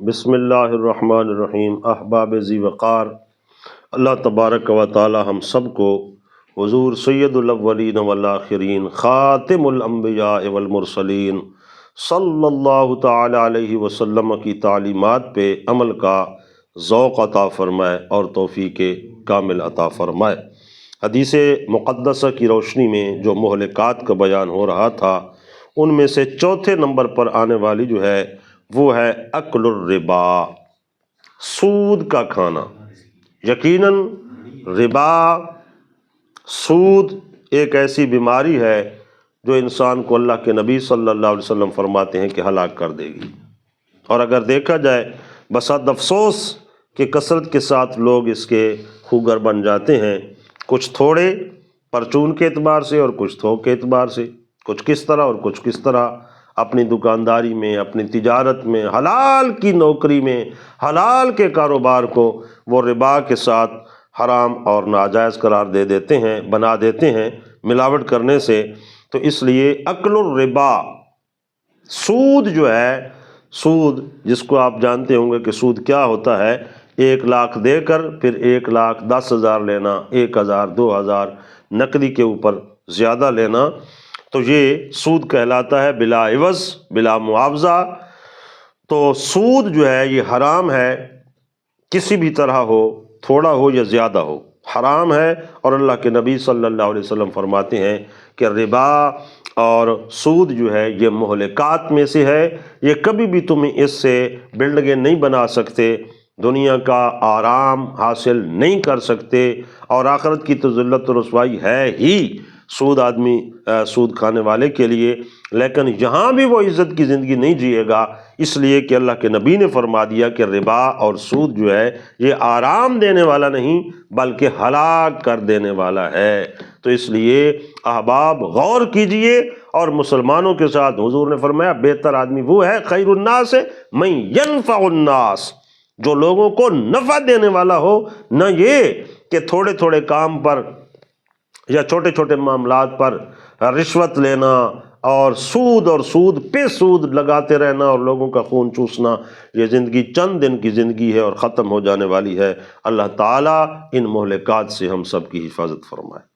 بسم اللہ الرحمن الرحیم۔ احباب ذی وقار، اللہ تبارک و تعالی ہم سب کو حضور سید الاولین والآخرین خاتم الانبیاء والمرسلین صلی اللہ تعالی علیہ وسلم کی تعلیمات پہ عمل کا ذوق عطا فرمائے اور توفیق کامل عطا فرمائے۔ حدیث مقدسہ کی روشنی میں جو مہلکات کا بیان ہو رہا تھا، ان میں سے چوتھے نمبر پر آنے والی جو ہے وہ ہے اکل الربا، سود کا کھانا۔ یقیناً ربا، سود ایک ایسی بیماری ہے جو انسان کو اللہ کے نبی صلی اللہ علیہ وسلم فرماتے ہیں کہ ہلاک کر دے گی۔ اور اگر دیکھا جائے بسات افسوس کہ کثرت کے ساتھ لوگ اس کے خوگر بن جاتے ہیں، کچھ تھوڑے پرچون کے اعتبار سے اور کچھ تھوک کے اعتبار سے، کچھ کس طرح اور کچھ کس طرح، اپنی دکانداری میں، اپنی تجارت میں، حلال کی نوکری میں، حلال کے کاروبار کو وہ ربا کے ساتھ حرام اور ناجائز قرار دے دیتے ہیں، بنا دیتے ہیں ملاوٹ کرنے سے۔ تو اس لیے اکل الربا، سود جو ہے، سود جس کو آپ جانتے ہوں گے کہ سود کیا ہوتا ہے، 1,00,000 دے کر پھر 1,10,000 لینا، 1,000 2,000 نقدی کے اوپر زیادہ لینا، تو یہ سود کہلاتا ہے بلا عوض، بلا معاوضہ۔ تو سود جو ہے یہ حرام ہے، کسی بھی طرح ہو، تھوڑا ہو یا زیادہ ہو، حرام ہے۔ اور اللہ کے نبی صلی اللہ علیہ وسلم فرماتے ہیں کہ ربا اور سود جو ہے یہ مہلکات میں سے ہے، یہ کبھی بھی تمہیں اس سے بلڈنگیں نہیں بنا سکتے، دنیا کا آرام حاصل نہیں کر سکتے، اور آخرت کی تو ذلت و رسوائی ہے ہی سود سود کھانے والے کے لیے۔ لیکن یہاں بھی وہ عزت کی زندگی نہیں جیے گا، اس لیے کہ اللہ کے نبی نے فرما دیا کہ ربا اور سود جو ہے یہ آرام دینے والا نہیں بلکہ ہلاک کر دینے والا ہے۔ تو اس لیے احباب غور کیجئے، اور مسلمانوں کے ساتھ حضور نے فرمایا بہتر آدمی وہ ہے، خیر الناس من ینفع الناس، جو لوگوں کو نفع دینے والا ہو، نہ یہ کہ تھوڑے تھوڑے کام پر یا چھوٹے چھوٹے معاملات پر رشوت لینا اور سود پہ سود لگاتے رہنا اور لوگوں کا خون چوسنا۔ یہ زندگی چند دن کی زندگی ہے اور ختم ہو جانے والی ہے۔ اللہ تعالیٰ ان مہلکات سے ہم سب کی حفاظت فرمائے۔